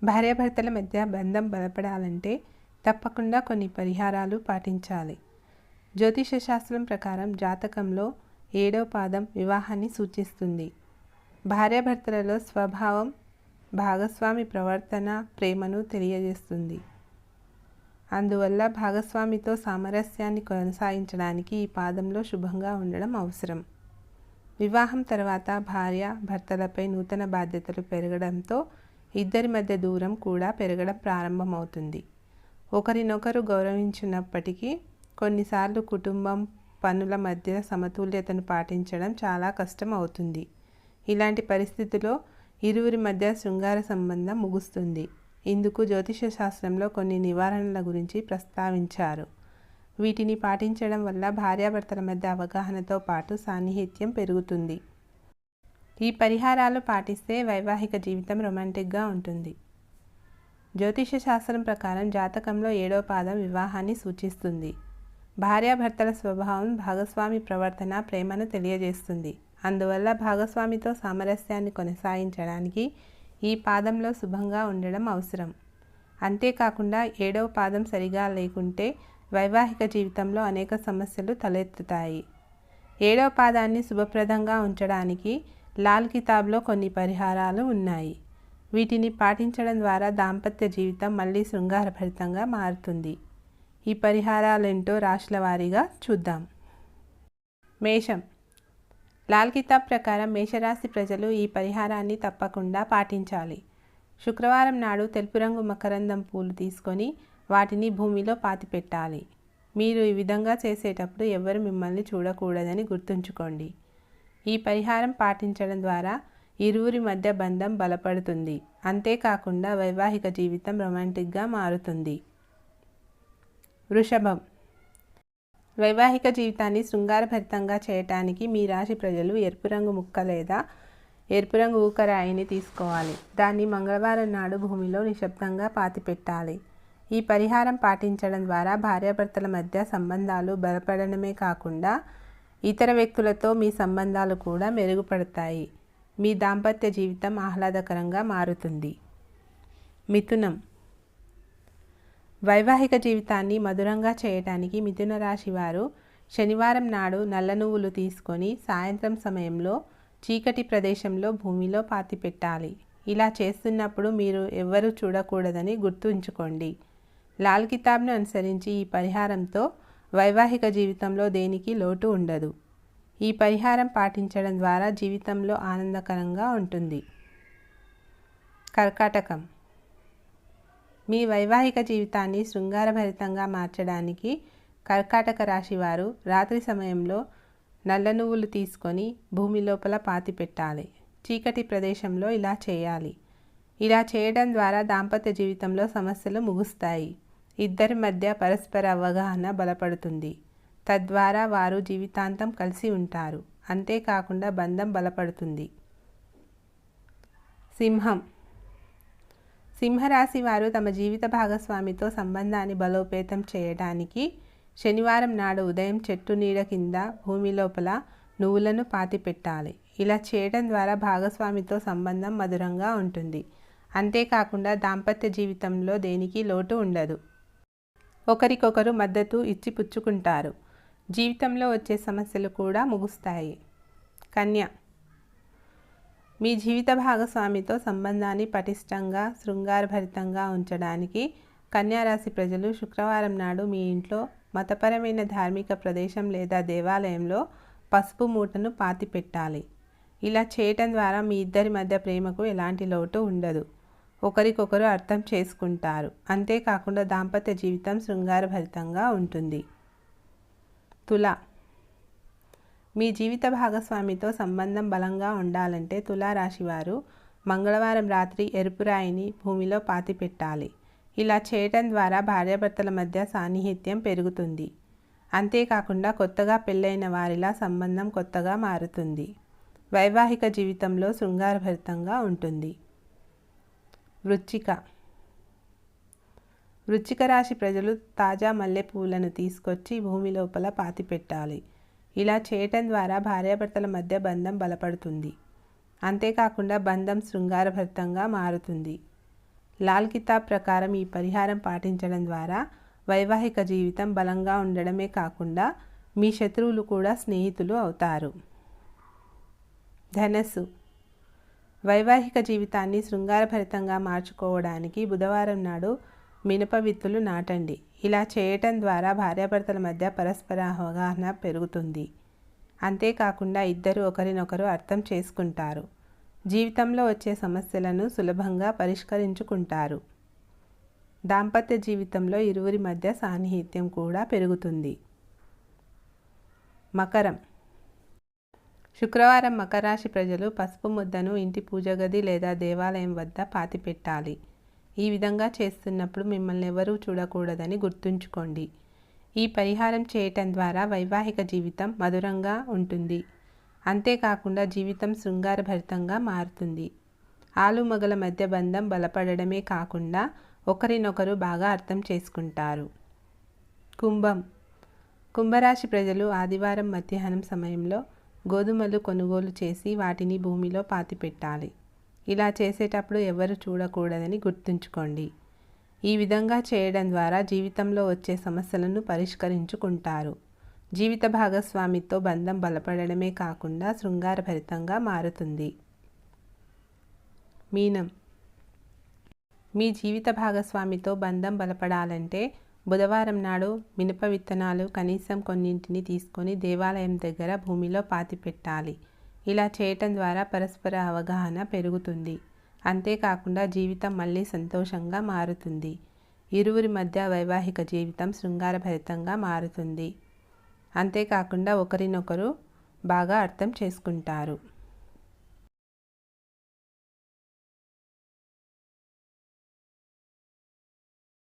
భార్యాభర్తల మధ్య బంధం బలపడాలంటే తప్పకుండా కొన్ని పరిహారాలు పాటించాలి. జ్యోతిష శాస్త్రం ప్రకారం జాతకంలో 7వ పాదం వివాహాన్ని సూచిస్తుంది. భార్యాభర్తలలో స్వభావం, భాగస్వామి ప్రవర్తన ప్రేమను తెలియజేస్తుంది. అందువల్ల భాగస్వామితో సామరస్యాన్ని కొనసాగించడానికి ఈ పాదంలో శుభంగా ఉండడం అవసరం. వివాహం తర్వాత భార్య భర్తలపై నూతన బాధ్యతలు పెరగడంతో ఇద్దరి మధ్య దూరం కూడా పెరగడం ప్రారంభమవుతుంది. ఒకరినొకరు గౌరవించినప్పటికీ కొన్నిసార్లు కుటుంబం, పనుల మధ్య సమతుల్యతను పాటించడం చాలా కష్టం అవుతుంది. ఇలాంటి పరిస్థితిలో ఇరువురి మధ్య శృంగార సంబంధం ముగుస్తుంది. ఇందుకు జ్యోతిష శాస్త్రంలో కొన్ని నివారణల గురించి ప్రస్తావించారు. వీటిని పాటించడం వల్ల భార్యాభర్తల మధ్య అవగాహనతో పాటు సాన్నిహిత్యం పెరుగుతుంది. ఈ పరిహారాలు పాటిస్తే వైవాహిక జీవితం రొమాంటిక్గా ఉంటుంది. జ్యోతిష శాస్త్రం ప్రకారం జాతకంలో 7వ పాదం వివాహాన్ని సూచిస్తుంది. భార్యాభర్తల స్వభావం, భాగస్వామి ప్రవర్తన ప్రేమను తెలియజేస్తుంది. అందువల్ల భాగస్వామితో సామరస్యాన్ని కొనసాగించడానికి ఈ పాదంలో శుభంగా ఉండడం అవసరం. అంతేకాకుండా 7వ పాదం సరిగా లేకుంటే వైవాహిక జీవితంలో అనేక సమస్యలు తలెత్తుతాయి. 7వ పాదాన్ని శుభప్రదంగా ఉంచడానికి లాల్ కితాబ్లో కొన్ని పరిహారాలు ఉన్నాయి. వీటిని పాటించడం ద్వారా దాంపత్య జీవితం మళ్ళీ శృంగారభరితంగా మారుతుంది. ఈ పరిహారాలేంటో రాశుల వారీగా చూద్దాం. మేషం. లాల్ కితాబ్ ప్రకారం మేషరాశి ప్రజలు ఈ పరిహారాన్ని తప్పకుండా పాటించాలి. శుక్రవారం నాడు తెలుపు రంగు మకరందం పూలు తీసుకొని వాటిని భూమిలో పాతిపెట్టాలి. మీరు ఈ విధంగా చేసేటప్పుడు ఎవరు మిమ్మల్ని చూడకూడదని గుర్తుంచుకోండి. ఈ పరిహారం పాటించడం ద్వారా ఇరువురి మధ్య బంధం బలపడుతుంది. అంతేకాకుండా వైవాహిక జీవితం రొమాంటిక్గా మారుతుంది. వృషభం. వైవాహిక జీవితాన్ని శృంగారభరితంగా చేయటానికి మీ రాశి ప్రజలు ఎరుపు రంగు ముక్క లేదా ఎరుపు రంగు ఊకరాయిని తీసుకోవాలి. దాన్ని మంగళవారం నాడు భూమిలో నిశ్శబ్దంగా పాతిపెట్టాలి. ఈ పరిహారం పాటించడం ద్వారా భార్యాభర్తల మధ్య సంబంధాలు బలపడడమే కాకుండా ఇతర వ్యక్తులతో మీ సంబంధాలు కూడా మెరుగుపడతాయి. మీ దాంపత్య జీవితం ఆహ్లాదకరంగా మారుతుంది. మిథునం. వైవాహిక జీవితాన్ని మధురంగా చేయడానికి మిథున రాశి వారు శనివారం నాడు నల్ల నువ్వులు తీసుకొని సాయంత్రం సమయంలో చీకటి ప్రదేశంలో భూమిలో పాతిపెట్టాలి. ఇలా చేస్తున్నప్పుడు మీరు ఎవ్వరూ చూడకూడదని గుర్తుంచుకోండి. లాల్ కితాబ్ను అనుసరించి ఈ పరిహారంతో వైవాహిక జీవితంలో దేనికి లోటు ఉండదు. ఈ పరిహారం పాటించడం ద్వారా జీవితంలో ఆనందకరంగా ఉంటుంది. కర్కాటకం. మీ వైవాహిక జీవితాన్ని శృంగారభరితంగా మార్చడానికి కర్కాటక రాశి వారు రాత్రి సమయంలో నల్ల నువ్వులు తీసుకొని భూమి లోపల పాతిపెట్టాలి. చీకటి ప్రదేశంలో ఇలా చేయాలి. ఇలా చేయడం ద్వారా దాంపత్య జీవితంలో సమస్యలు ముగుస్తాయి. ఇద్దరి మధ్య పరస్పర అవగాహన బలపడుతుంది. తద్వారా వారు జీవితాంతం కలిసి ఉంటారు. అంతేకాకుండా బంధం బలపడుతుంది. సింహం. సింహరాశి వారు తమ జీవిత భాగస్వామితో సంబంధాన్ని బలోపేతం చేయడానికి శనివారం నాడు ఉదయం చెట్టు నీడ కింద భూమి లోపల నువ్వులను పాతిపెట్టాలి. ఇలా చేయడం ద్వారా భాగస్వామితో సంబంధం మధురంగా ఉంటుంది. అంతేకాకుండా దాంపత్య జీవితంలో దేనికి లోటు ఉండదు. ఒకరికొకరు మద్దతు ఇచ్చి పుచ్చుకుంటారు. జీవితంలో వచ్చే సమస్యలు కూడా ముగుస్తాయి. కన్య. మీ జీవిత భాగస్వామితో సంబంధాన్ని పటిష్టంగా శృంగారభరితంగా ఉంచడానికి కన్యారాశి ప్రజలు శుక్రవారం నాడు మీ ఇంట్లో మతపరమైన ధార్మిక ప్రదేశం లేదా దేవాలయంలో పసుపు మూటను పాతిపెట్టాలి. ఇలా చేయటం ద్వారా మీ ఇద్దరి మధ్య ప్రేమకు ఎలాంటి లోటు ఉండదు. ఒకరికొకరు అర్థం చేసుకుంటారు. అంతేకాకుండా దాంపత్య జీవితం శృంగారభరితంగా ఉంటుంది. తుల. మీ జీవిత భాగస్వామితో సంబంధం బలంగా ఉండాలంటే తులారాశివారు మంగళవారం రాత్రి ఎరుపు రాయిని భూమిలో పాతిపెట్టాలి. ఇలా చేయటం ద్వారా భార్యాభర్తల మధ్య సాన్నిహిత్యం పెరుగుతుంది. అంతేకాకుండా కొత్తగా పెళ్ళైన వారిలా సంబంధం కొత్తగా మారుతుంది. వైవాహిక జీవితంలో శృంగారభరితంగా ఉంటుంది. వృశ్చిక. వృశ్చిక రాశి ప్రజలు తాజా మల్లెపూలను తీసుకొచ్చి భూమి లోపల పాతిపెట్టాలి. ఇలా చేయటం ద్వారా భార్యాభర్తల మధ్య బంధం బలపడుతుంది. అంతేకాకుండా బంధం శృంగారభరితంగా మారుతుంది. లాల్ కితాబ్ ప్రకారం ఈ పరిహారం పాటించడం ద్వారా వైవాహిక జీవితం బలంగా ఉండడమే కాకుండా మీ శత్రువులు కూడా స్నేహితులు అవుతారు. ధనస్సు. వైవాహిక జీవితాన్ని శృంగారభరితంగా మార్చుకోవడానికి బుధవారం నాడు మినప విత్తులు నాటండి. ఇలా చేయటం ద్వారా భార్యాభర్తల మధ్య పరస్పర అవగాహన పెరుగుతుంది. అంతేకాకుండా ఇద్దరు ఒకరినొకరు అర్థం చేసుకుంటారు. జీవితంలో వచ్చే సమస్యలను సులభంగా పరిష్కరించుకుంటారు. దాంపత్య జీవితంలో ఇరువురి మధ్య సాన్నిహిత్యం కూడా పెరుగుతుంది. మకరం. శుక్రవారం మకర రాశి ప్రజలు పసుపు ముద్దను ఇంటి పూజ గది లేదా దేవాలయం వద్ద పాతిపెట్టాలి. ఈ విధంగా చేస్తున్నప్పుడు మిమ్మల్ని ఎవరూ చూడకూడదని గుర్తుంచుకోండి. ఈ పరిహారం చేయటం ద్వారా వైవాహిక జీవితం మధురంగా ఉంటుంది. అంతేకాకుండా జీవితం శృంగారభరితంగా మారుతుంది. ఆలుమగల మధ్య బంధం బలపడడమే కాకుండా ఒకరినొకరు బాగా అర్థం చేసుకుంటారు. కుంభం. కుంభరాశి ప్రజలు ఆదివారం మధ్యాహ్నం సమయంలో గోధుమలు కొనుగోలు చేసి వాటిని భూమిలో పాతిపెట్టాలి. ఇలా చేసేటప్పుడు ఎవరు చూడకూడదని గుర్తుంచుకోండి. ఈ విధంగా చేయడం ద్వారా జీవితంలో వచ్చే సమస్యలను పరిష్కరించుకుంటారు. జీవిత భాగస్వామితో బంధం బలపడడమే కాకుండా శృంగారభరితంగా మారుతుంది. మీనం. మీ జీవిత భాగస్వామితో బంధం బలపడాలంటే బుధవారం నాడు మినప విత్తనాలు కనీసం కొన్నింటిని తీసుకొని దేవాలయం దగ్గర భూమిలో పాతిపెట్టాలి. ఇలా చేయటం ద్వారా పరస్పర అవగాహన పెరుగుతుంది. అంతేకాకుండా జీవితం మళ్ళీ సంతోషంగా మారుతుంది. ఇరువురి మధ్య వైవాహిక జీవితం శృంగారభరితంగా మారుతుంది. అంతేకాకుండా ఒకరినొకరు బాగా అర్థం చేసుకుంటారు.